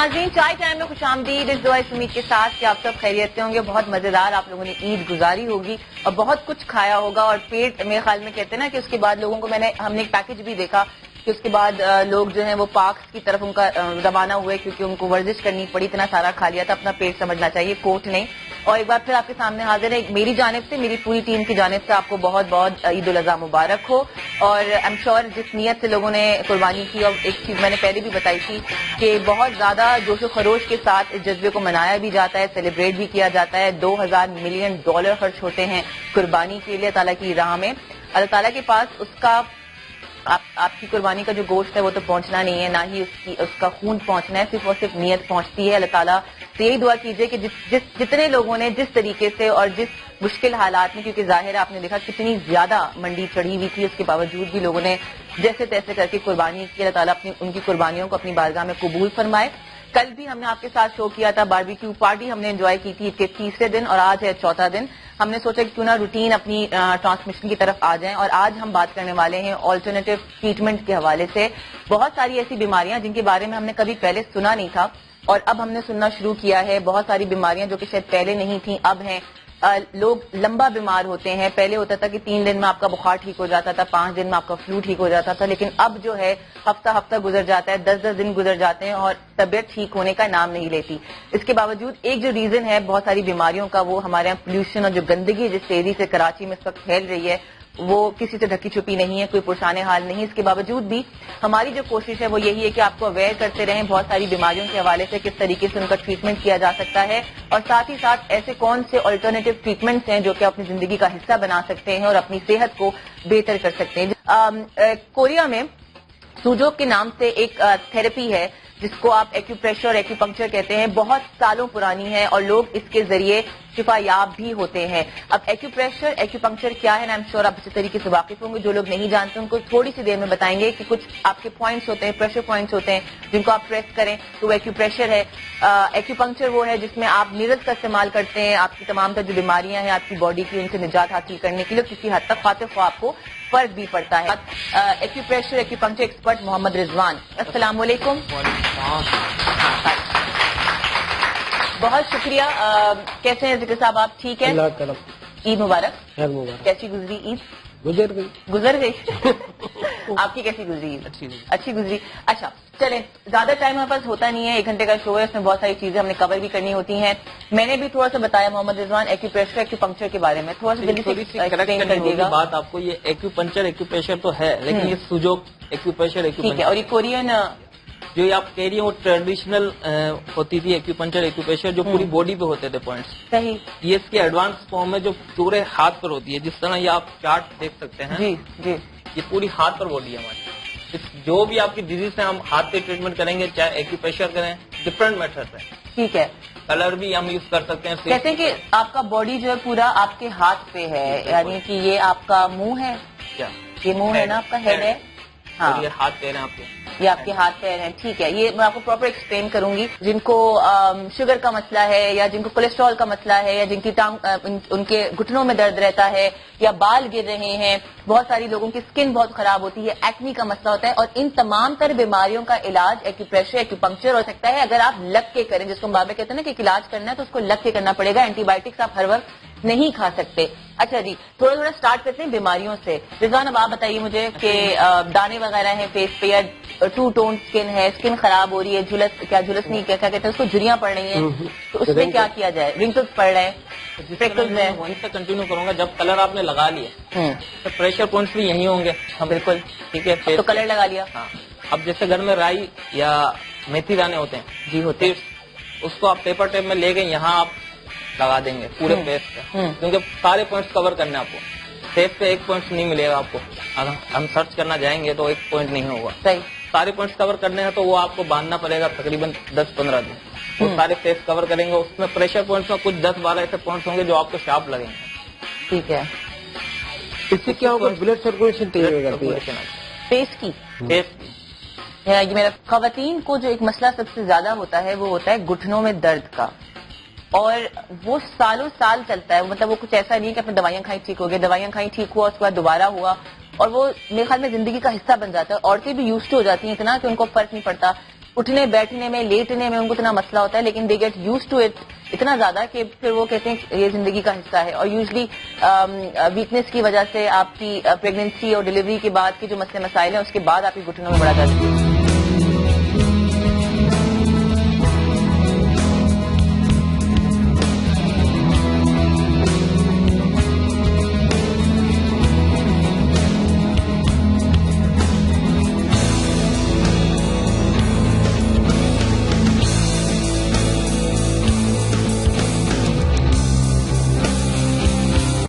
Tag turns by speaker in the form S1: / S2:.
S1: ناظرین، چائے ٹائم میں خوش آمدید. اس دعا اس امید کے ساتھ کہ آپ سب خیریت سے ہوں گے. بہت مزیدار آپ لوگوں نے عید گزاری ہوگی اور بہت کچھ کھایا ہوگا اور پیٹ میرے خیال میں کہتے ہیں نا کہ اس کے بعد لوگوں کو ہم نے ایک پیکج بھی دیکھا کہ اس کے بعد لوگ جو ہیں وہ پارکس کی طرف ان کا روانہ ہوئے کیونکہ ان کو ورزش کرنی پڑی. اتنا سارا کھا لیا تھا. اپنا پیٹ سمجھنا چاہیے، کوٹ نہیں. اور ایک بار پھر آپ کے سامنے حاضر ہے میری جانب سے، میری پوری ٹیم کی جانب سے آپ کو بہت بہت عید الاضحیٰ مبارک ہو. اور آئی ایم شیور جس نیت سے لوگوں نے قربانی کی، اور ایک چیز میں نے پہلے بھی بتائی تھی کہ بہت زیادہ جوش و خروش کے ساتھ اس جذبے کو منایا بھی جاتا ہے، سیلیبریٹ بھی کیا جاتا ہے. $2000 ملین خرچ ہوتے ہیں قربانی کے لیے تعالیٰ کی راہ میں. اللہ تعالیٰ کے پاس اس کا آپ کی قربانی کا جو گوشت ہے وہ تو پہنچنا نہیں ہے، نہ ہی اس کا خون پہنچنا ہے، صرف اور صرف نیت پہنچتی ہے. اللہ تعالیٰ سے یہی دعا کیجیے کہ جتنے لوگوں نے جس طریقے سے اور جس مشکل حالات میں، کیونکہ ظاہر آپ نے دیکھا کتنی زیادہ منڈی چڑھی ہوئی تھی، اس کے باوجود بھی لوگوں نے جیسے تیسے کر کے قربانی کی. اللہ تعالیٰ ان کی قربانیوں کو اپنی بارگاہ میں قبول فرمائے. کل بھی ہم نے آپ کے ساتھ شو کیا تھا، باربیکیو پارٹی ہم نے انجوائے کی تھی عید کے تیسرے دن، اور آج ہے چوتھا دن. ہم نے سوچا کہ کیوں نہ روٹین اپنی ٹرانسمیشن کی طرف آ جائیں. اور آج ہم بات کرنے والے ہیں آلٹرنیٹیو ٹریٹمنٹ کے حوالے سے. بہت ساری ایسی بیماریاں جن کے بارے میں ہم نے کبھی پہلے سنا نہیں تھا اور اب ہم نے سننا شروع کیا ہے. بہت ساری بیماریاں جو کہ شاید پہلے نہیں تھیں اب ہیں. لوگ لمبا بیمار ہوتے ہیں. پہلے ہوتا تھا کہ 3 دن میں آپ کا بخار ٹھیک ہو جاتا تھا، 5 دن میں آپ کا فلو ٹھیک ہو جاتا تھا، لیکن اب جو ہے ہفتہ گزر جاتا ہے، 10 دن گزر جاتے ہیں اور طبیعت ٹھیک ہونے کا نام نہیں لیتی. اس کے باوجود ایک جو ریزن ہے بہت ساری بیماریوں کا، وہ ہمارے یہاں پولوشن اور جو گندگی جس تیزی سے کراچی میں اس وقت پھیل رہی ہے وہ کسی سے ڈھکی چھپی نہیں ہے، کوئی پرسان حال نہیں. اس کے باوجود بھی ہماری جو کوشش ہے وہ یہی ہے کہ آپ کو اویئر کرتے رہیں بہت ساری بیماریوں کے حوالے سے، کس طریقے سے ان کا ٹریٹمنٹ کیا جا سکتا ہے، اور ساتھ ہی ساتھ ایسے کون سے آلٹرنیٹیو ٹریٹمنٹس ہیں جو کہ اپنی زندگی کا حصہ بنا سکتے ہیں اور اپنی صحت کو بہتر کر سکتے ہیں. کوریا میں سوجوک کے نام سے ایک تھراپی ہے جس کو آپ ایکیوپریشر اور ایکیوپنکچر کہتے ہیں. بہت سالوں پرانی ہے اور لوگ اس کے ذریعے شفا یاب بھی ہوتے ہیں. اب ایکیوپریشر ایکیوپنکچر کیا ہے، آئی ایم شیور آپ اسی طریقے سے واقف ہوں گے. جو لوگ نہیں جانتے ان کو تھوڑی سی دیر میں بتائیں گے کہ کچھ آپ کے پوائنٹس ہوتے ہیں، پریشر پوائنٹس ہوتے ہیں جن کو آپ پریس کریں تو وہ ایکیوپریشر ہے. ایکیوپنکچر وہ ہے جس میں آپ نیڈلز کا استعمال کرتے ہیں آپ کی تمام تر جو بیماریاں ہیں آپ کی باڈی کی ان سے نجات حاصل کرنے کے لیے. کسی حد تک خاطر خواہ آپ کو فرق بھی پڑتا ہے. ایکیوپریشر ایکیوپنکچر ایکسپرٹ محمد رضوان، السلام علیکم. بہت شکریہ. کیسے ہیں ذکر صاحب، آپ ٹھیک ہیں؟ عید مبارک. کیسی گزری عید؟ گزر گئی. آپ کی کیسی گزری عید؟ اچھی گزری. اچھا چلیں، زیادہ ٹائم ہمارے پاس ہوتا نہیں ہے، 1 گھنٹے کا شو ہے، اس میں بہت ساری چیزیں ہم نے کور بھی کرنی ہوتی ہیں. میں نے بھی تھوڑا سا بتایا محمد رضوان ایکیوپریشر ایکیوپنکچر کے بارے میں، تھوڑا سا جلدی سے ایکسپلین کر دیجیے گا.
S2: بات آپ کو یہ ایکیوپنچر ایکیوپریشر تو ہے، لیکن یہ سوجوک ایکیوپریشر
S1: ٹھیک ہے. اور یہ کورین
S2: جو آپ کہہ رہی ہیں وہ ٹریڈیشنل ہوتی تھی ایکیوپنچر ایکیوپریشر جو پوری باڈی پہ ہوتے تھے پوائنٹس.
S1: صحیح.
S2: یہ اس کی ایڈوانس فارم ہے جو پورے ہاتھ پر ہوتی ہے. جس طرح یہ آپ چارٹ دیکھ سکتے ہیں،
S1: جی جی،
S2: یہ پوری ہاتھ پر باڈی ہے ہماری. جو بھی آپ کی ڈیزیز ہے ہم ہاتھ پہ ٹریٹمنٹ کریں گے، چاہے ایکیوپریشر کریں، ڈفرنٹ میتھڈ ہے.
S1: ٹھیک ہے.
S2: کلر بھی ہم یوز کر سکتے ہیں.
S1: کہتے ہیں کہ آپ کا باڈی جو ہے پورا آپ کے ہاتھ پہ ہے، یعنی کہ یہ آپ کا منہ ہے.
S2: کیا
S1: یہ منہ ہے نا، آپ کا ہیڈ ہے. ہاں،
S2: یہ ہاتھ پیر ہیں آپ کے،
S1: یہ آپ کے ہاتھ پیر ہیں. ٹھیک ہے. یہ میں آپ کو پراپر ایکسپلین کروں گی. جن کو شوگر کا مسئلہ ہے یا جن کو کولیسٹرول کا مسئلہ ہے یا جن کی ان کے گھٹنوں میں درد رہتا ہے یا بال گر رہے ہیں، بہت ساری لوگوں کی اسکن بہت خراب ہوتی ہے، ایکنی کا مسئلہ ہوتا ہے، اور ان تمام تر بیماریوں کا علاج ایکیوپریشر ایکیوپنکچر ہو سکتا ہے اگر آپ لگ کے کریں. جس کو بابے کہتے ہیں نا کہ ایک علاج کرنا ہے تو اس کو لگ کے کرنا پڑے گا. اینٹی بایوٹکس آپ ہر وقت نہیں کھا سکتے. اچھا جی، تھوڑا تھوڑا سٹارٹ کرتے ہیں بیماریوں سے. رضوان اب آپ بتائیے مجھے کہ دانے وغیرہ ہیں فیس پہ یا 2 ٹون اسکن ہے، اسکن خراب ہو رہی ہے، جھلس نہیں کیا کہتے ہیں اس کو، جھریاں پڑ رہی ہیں، تو اس میں کیا کیا جائے؟ رنکلز پڑ رہے ہیں، فریکلز ہیں.
S2: وہیں سے کنٹینیو کروں گا. جب کلر آپ نے لگا لیا تو پریشر پوائنٹس بھی یہیں ہوں گے. ہم
S1: بالکل
S2: ٹھیک ہے،
S1: تو کلر لگا لیا.
S2: ہاں. اب جیسے گھر میں رائی یا میتھی دانے ہوتے ہیں،
S1: جی ہوتے ہیں،
S2: اس کو آپ پیپر ٹیپ میں لے گئے یہاں آپ لگا دیں گے پورے فیس پہ، کیونکہ سارے پوائنٹس کور کرنے آپ کو. فیس پہ ایک پوائنٹ نہیں ملے گا آپ کو. اگر ہم سرچ کرنا جائیں گے تو ایک پوائنٹ نہیں ہوگا.
S1: صحیح.
S2: سارے پوائنٹس کور کرنے ہیں تو وہ آپ کو باندھنا پڑے گا تقریباً 10-15 دن. وہ سارے فیس کور کریں گے. اس میں پریشر پوائنٹس میں کچھ 10-12 ایسے پوائنٹس ہوں گے جو آپ کو شارپ لگیں گے.
S1: ٹھیک ہے.
S3: اس سے کیا ہوگا؟ بلڈ سرکولیشن تیز ہو جاتی ہے
S1: فیس کی. یہ میرا خواتین کو جو ایک مسئلہ سب سے زیادہ ہوتا ہے وہ ہوتا ہے گھٹنوں میں درد کا، اور وہ سالوں سال چلتا ہے. مطلب وہ کچھ ایسا نہیں کہ اپنے دوائیاں کھائی ٹھیک ہو گیا، دوائیاں کھائی ٹھیک ہوا، اس کے بعد دوبارہ ہوا، اور وہ میرے خیال میں زندگی کا حصہ بن جاتا ہے. عورتیں بھی یوز ٹو ہو جاتی ہیں اتنا کہ ان کو فرق نہیں پڑتا. اٹھنے بیٹھنے میں لیٹنے میں ان کو اتنا مسئلہ ہوتا ہے, لیکن they get used to it اتنا زیادہ کہ پھر وہ کہتے ہیں یہ زندگی کا حصہ ہے. اور یوزلی ویکنیس کی وجہ سے آپ کی پریگنینسی اور ڈلیوری کے بعد کے جو مسئلے مسائل ہیں اس کے بعد آپ کی گھٹنوں میں بڑا درد